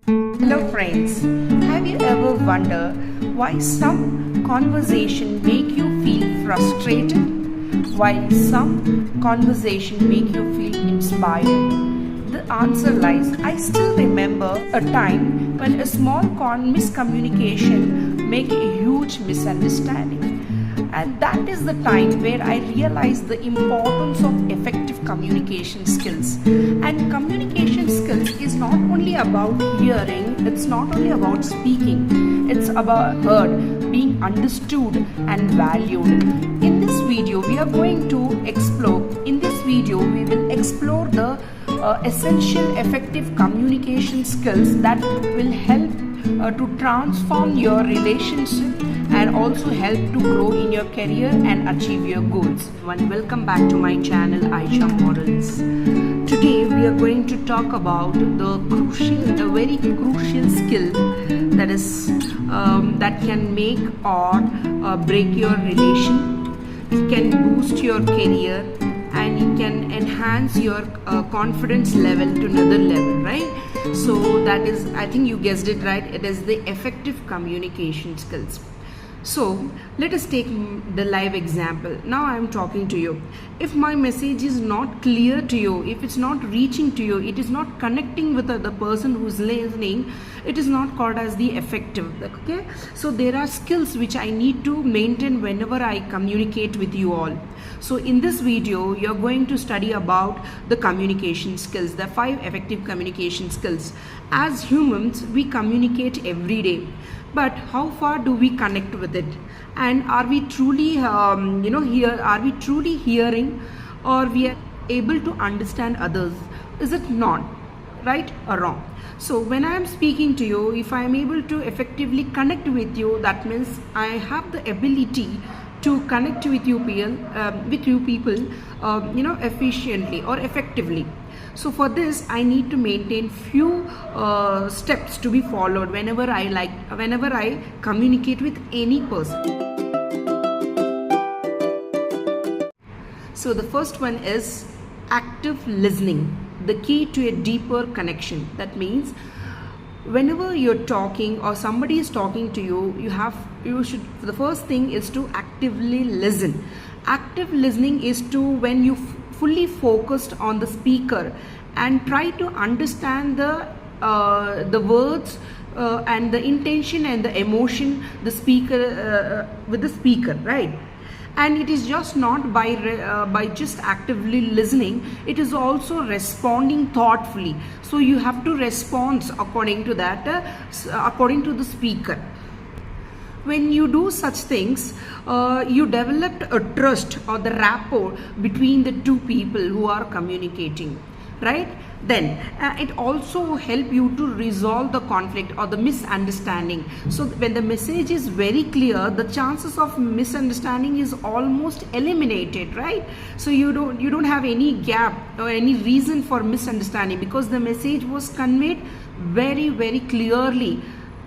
Hello friends, have you ever wondered why some conversation make you feel frustrated while some conversation make you feel inspired? The answer lies, I still remember a time when a small miscommunication make a huge misunderstanding. And that is the time where I realized the importance of effective communication skills. And communication skills is not only about hearing, it's not only about speaking, it's about heard, being understood and valued. In this video, we are going to explore, we will explore the essential effective communication skills that will help to transform your relationship and also help to grow in your career and achieve your goals. Welcome back to my channel Aisha Models. Today we are going to talk about a very crucial skill that is that can make or break your relation. It can boost your career and it can enhance your confidence level to another level, right? So that is, I think you guessed it right, it is the effective communication skills. So let us take the live example. Now I am talking to you. If my message is not clear to you, if it's not reaching to you, it is not connecting with the person who's listening, it is not called as the effective. Okay, so there are skills which I need to maintain whenever I communicate with you all. So in this video you're going to study about the communication skills, the 5 effective communication skills. As humans we communicate every day, but how far do we connect with it, and are we truly are we truly hearing, or we are able to understand others? Is it not right or wrong? So when I am speaking to you, if I am able to effectively connect with you, that means I have the ability to connect with you people efficiently or effectively. So for this I need to maintain few steps to be followed whenever I communicate with any person. So the first one is active listening, the key to a deeper connection. That means whenever you're talking or somebody is talking to you, the first thing is to actively listen. Active listening is to when you fully focused on the speaker and try to understand the words and the intention and the emotion the speaker with the speaker, right? And it is just not by just actively listening, it is also responding thoughtfully. So you have to respond according to that, according to the speaker. When you do such things, you developed a trust or the rapport between the two people who are communicating, right? Then it also help you to resolve the conflict or the misunderstanding. So when the message is very clear, the chances of misunderstanding is almost eliminated, right? So you don't have any gap or any reason for misunderstanding, because the message was conveyed very, very clearly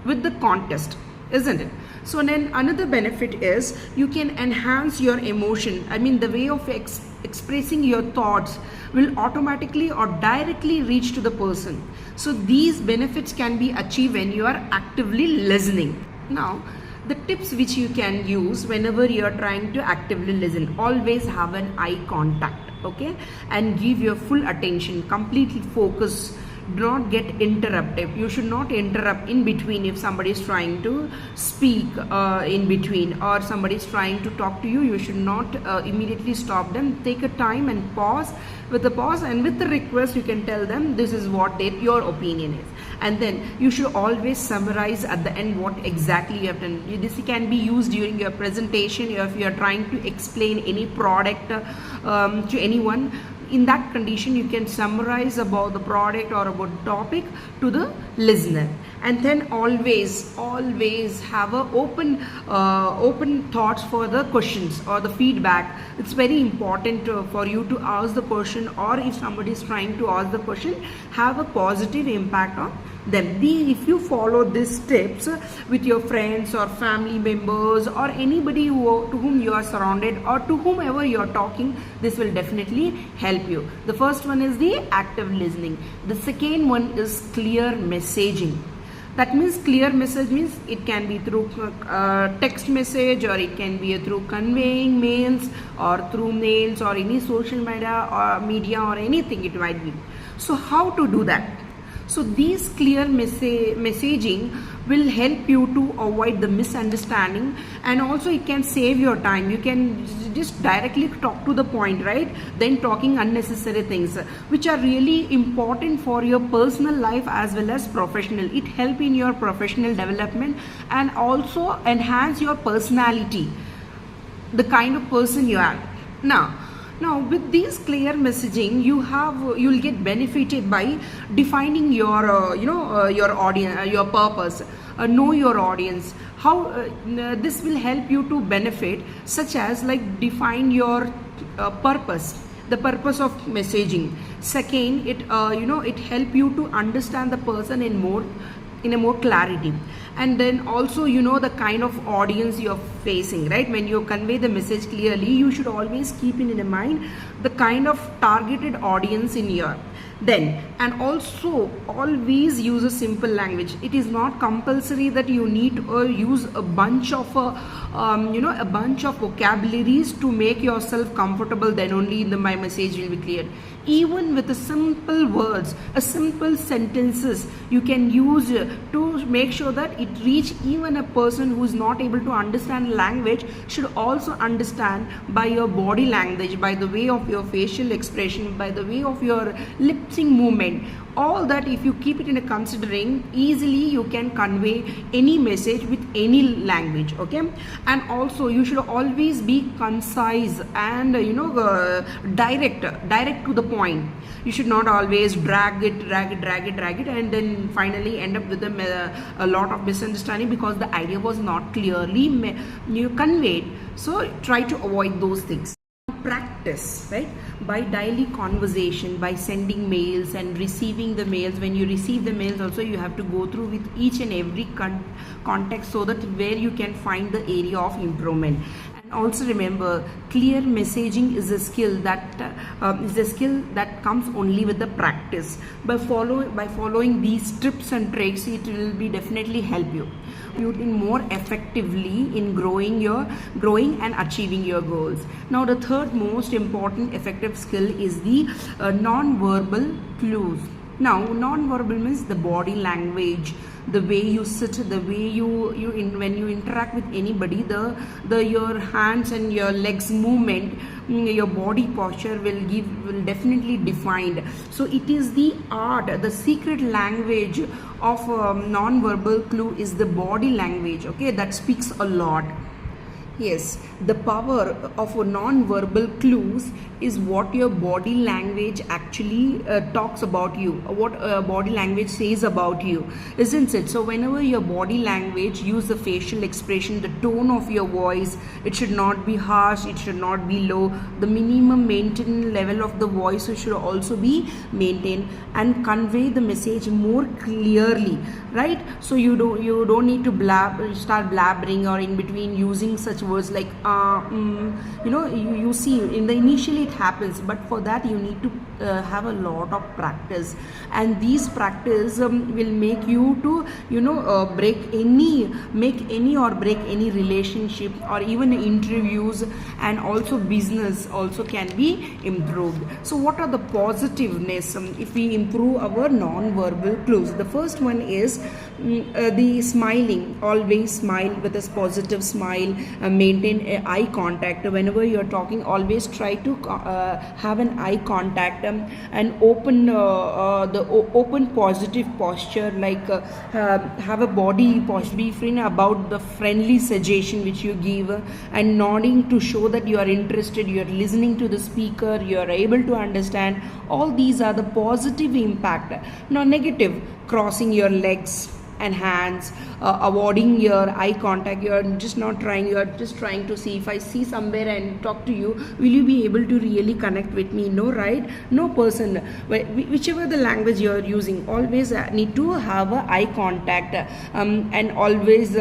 with the context, isn't it? So then another benefit is you can enhance your emotion. I mean, the way of expressing your thoughts will automatically or directly reach to the person. So these benefits can be achieved when you are actively listening. Now, the tips which you can use whenever you are trying to actively listen: always have an eye contact, okay, and give your full attention, completely focus. Do not get interrupted. You should not interrupt in between. If somebody is trying to speak in between, or somebody is trying to talk to you, you should not immediately stop them. Take a time and pause. With the pause and with the request, you can tell them this is what your opinion is, and then you should always summarize at the end what exactly you have done. This can be used during your presentation if you are trying to explain any product to anyone. In that condition, you can summarize about the product or about topic to the listener, and then always have a open thoughts for the questions or the feedback. It's very important for you to ask the question, or if somebody is trying to ask the question, have a positive impact on them. If you follow these tips with your friends or family members or anybody to whom you are surrounded or to whomever you are talking, this will definitely help you. The first one is the active listening. The second one is clear messaging. That means clear message means it can be through text message, or it can be through conveying mails or through mails or any social media or anything it might be. So how to do that? So these clear messaging will help you to avoid the misunderstanding, and also it can save your time. You can just directly talk to the point, right? Then talking unnecessary things which are really important for your personal life as well as professional. It helps in your professional development and also enhance your personality, the kind of person you are. Now with these clear messaging, you'll get benefited by defining your your audience, your purpose. Know your audience. How this will help you to benefit, such as like define your purpose, the purpose of messaging. Second, it help you to understand the person in a more clarity, and then also the kind of audience you're facing, right? When you convey the message clearly, you should always keep in mind the kind of targeted audience in your and also always use a simple language. It is not compulsory that you need to use a bunch of a bunch of vocabularies to make yourself comfortable. Then only my message will be clear. Even with the simple words, a simple sentences you can use to make sure that it reach even a person who is not able to understand language, should also understand by your body language, by the way of your facial expression, by the way of your lip sync movement. All that, if you keep it in a considering, easily you can convey any message with any language. Okay, and also you should always be concise and direct to the point. You should not always drag it and then finally end up with a lot of misunderstanding because the idea was not clearly conveyed. So try to avoid those things. Practice, right? By daily conversation, by sending mails and receiving the mails. When you receive the mails also, you have to go through with each and every context, so that where you can find the area of improvement. And also remember, clear messaging is a skill that comes only with the practice. By following these tips and tricks, it will be definitely help you in more effectively in growing and achieving your goals. Now the third most important effective skill is the non-verbal clues. Now non-verbal means the body language, the way you sit, the way when you interact with anybody, your hands and your legs movement, your body posture will definitely defined. So it is the art, the secret language of non-verbal clue is the body language. Okay, that speaks a lot. Yes, the power of non-verbal clues is what your body language actually talks about you, what body language says about you, isn't it? So whenever your body language, use the facial expression, the tone of your voice, it should not be harsh, it should not be low. The minimum maintained level of the voice should also be maintained, and convey the message more clearly, right? So you don't need to start blabbering or in between using such words like you see in the initially it happens, but for that you need to have a lot of practice, and these practice will make you to break any relationship or even interviews, and also business also can be improved. So what are the positiveness if we improve our non-verbal clues? The first one is the smiling. Always smile with a positive smile, maintain eye contact. Whenever you're talking, always try to have an eye contact and open positive posture, like have a body posture, be free about the friendly suggestion which you give, and nodding to show that you are interested, you are listening to the speaker, you are able to understand. All these are the positive impact. Now negative, crossing your legs, and hands, avoiding your eye contact. You're just not trying, you're just trying to see if I see somewhere and talk to you, will you be able to really connect with me? No, right? No person, whichever the language you're using, always need to have a eye contact, and always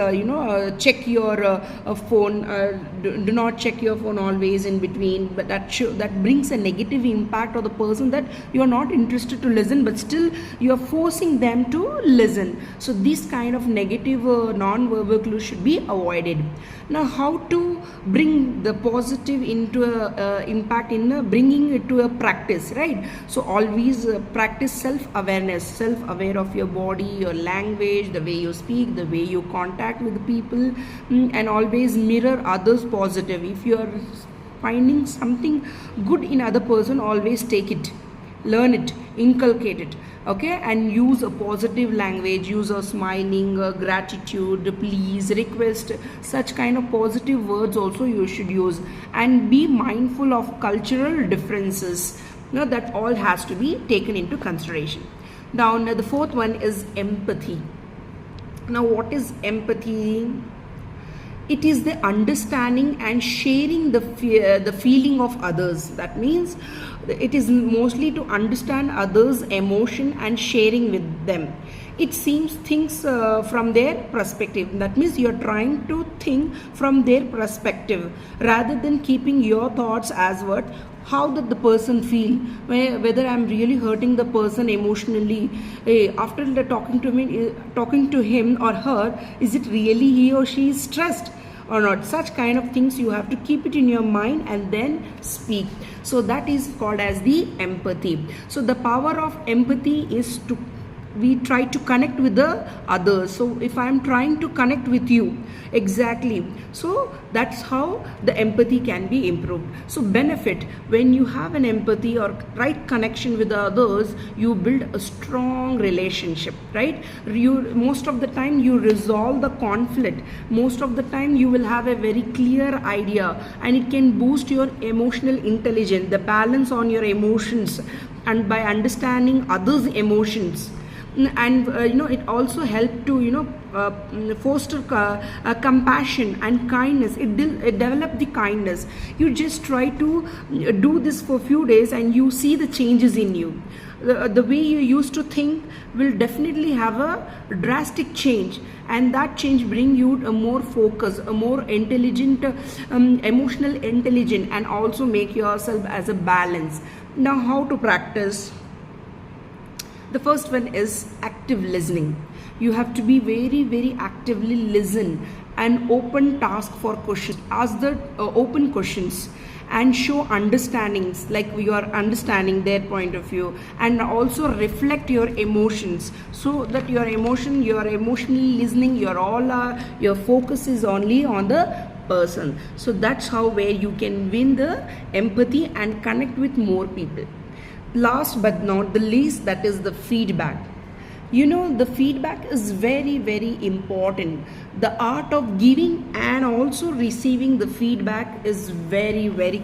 check your phone. Do not check your phone always in between, but that brings a negative impact on the person, that you are not interested to listen, but still you are forcing them to listen. So this kind of negative non-verbal clues should be avoided. Now, how to bring the positive into a impact in bringing it to a practice, right? So always practice self-awareness, self-aware of your body, your language, the way you speak, the way you contact with the people, and always mirror others positive. If you are finding something good in other person, always take it, learn it, inculcate it, okay, and use a positive language, use a smiling, gratitude, please, request, such kind of positive words also you should use. And be mindful of cultural differences. That all has to be taken into consideration. Now the fourth one is empathy. Now, what is empathy? It is the understanding and sharing the feeling of others. That means it is mostly to understand others' emotion and sharing with them. It seems things from their perspective. That means you are trying to think from their perspective rather than keeping your thoughts as what, how did the person feel, whether I'm really hurting the person emotionally after talking to him or her. Is it really he or she is stressed or not? Such kind of things you have to keep it in your mind and then speak. So that is called as the empathy. So the power of empathy is to we try to connect with the others. So if I am trying to connect with you, exactly, so that's how the empathy can be improved. So benefit, when you have an empathy or right connection with the others, you build a strong relationship, right? You most of the time you resolve the conflict. Most of the time you will have a very clear idea, and it can boost your emotional intelligence, the balance on your emotions, and by understanding others' emotions. And it also helped to foster compassion and kindness. It develop the kindness. You just try to do this for a few days and you see the changes in you. The way you used to think will definitely have a drastic change, and that change bring you a more focus, a more intelligent, emotional intelligent, and also make yourself as a balance. Now, how to practice? The first one is active listening. You have to be very, very actively listen and open task for questions. Ask the open questions and show understandings, like you are understanding their point of view, and also reflect your emotions, so that you are emotionally listening. Your focus is only on the person. So that's how where you can win the empathy and connect with more people. Last but not the least, that is the feedback. The feedback is very, very important. The art of giving and also receiving the feedback is very, very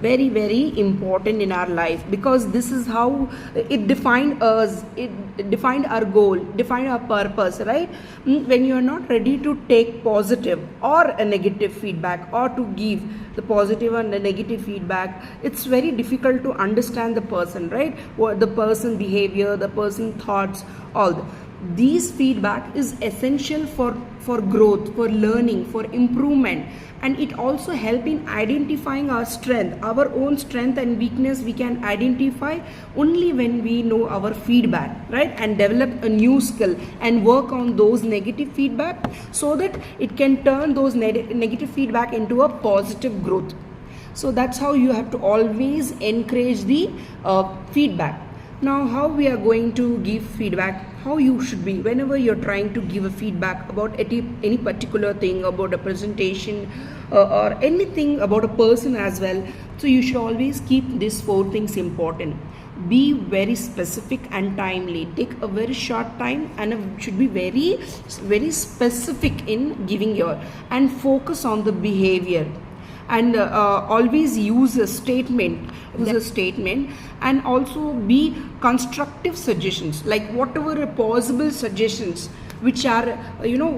very, very important in our life, because this is how it defined us, it defined our goal, defined our purpose, right? When you are not ready to take positive or a negative feedback, or to give the positive and the negative feedback, it's very difficult to understand the person, right? What the person behavior, the person thoughts, all these feedback is essential for growth, for learning, for improvement. And it also help in identifying our strength, our own strength and weakness. We can identify only when we know our feedback, right? And develop a new skill and work on those negative feedback, so that it can turn those negative feedback into a positive growth. So that's how you have to always encourage the feedback. Now, how we are going to give feedback, how you should be whenever you're trying to give a feedback about any particular thing, about a presentation, or anything about a person as well. So you should always keep these 4 things important. Be very specific and timely. Take a very short time and should be very, very specific in giving and focus on the behavior. and always use a statement, and also be constructive suggestions, like whatever possible suggestions which are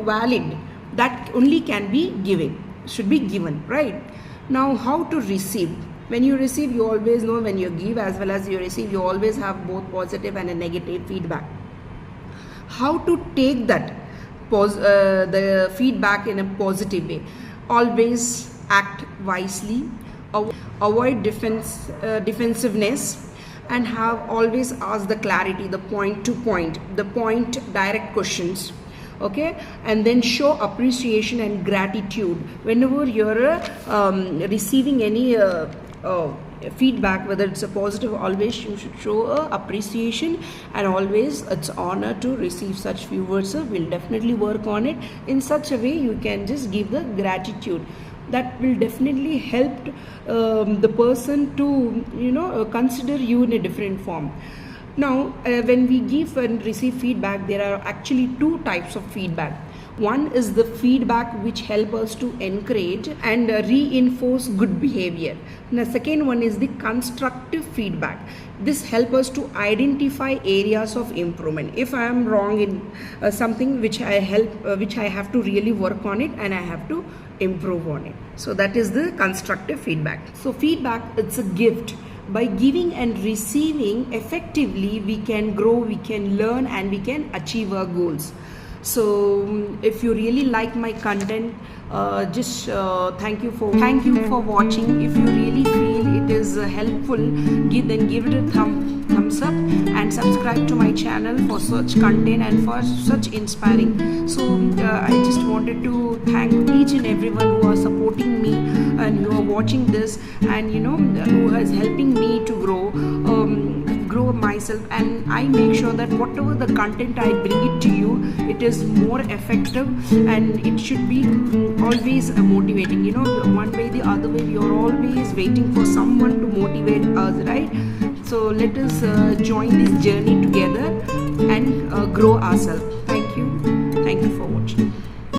valid, that only can be given, should be given, right? Now, how to receive? When you receive, you always know, when you give as well as you receive, you always have both positive and a negative feedback. How to take that the feedback in a positive way? Always act wisely, avoid defensiveness, and have always ask the clarity, the point direct questions. Okay, and then show appreciation and gratitude whenever you're receiving any feedback, whether it's a positive. Always you should show appreciation, and always it's honor to receive such few words. We'll definitely work on it in such a way you can just give the gratitude. That will definitely help the person to consider you in a different form. Now, when we give and receive feedback, there are actually two types of feedback. One is the feedback which help us to encourage and reinforce good behavior. And the second one is the constructive feedback. This help us to identify areas of improvement. If I am wrong in something which I have to really work on it, and I have to improve on it. So that is the constructive feedback. So feedback, it's a gift. By giving and receiving effectively, we can grow, we can learn, and we can achieve our goals. So if you really like my content, just thank you for watching. If you really feel it is helpful, give it a thumbs up, and subscribe to my channel for such content and for such inspiring. So I just wanted to thank each and everyone who are supporting me and who are watching this, and who is helping me to grow myself. And I make sure that whatever the content I bring it to you, it is more effective, and it should be always motivating. One way the other way, we are always waiting for someone to motivate us, right? So let us join this journey together and grow ourselves.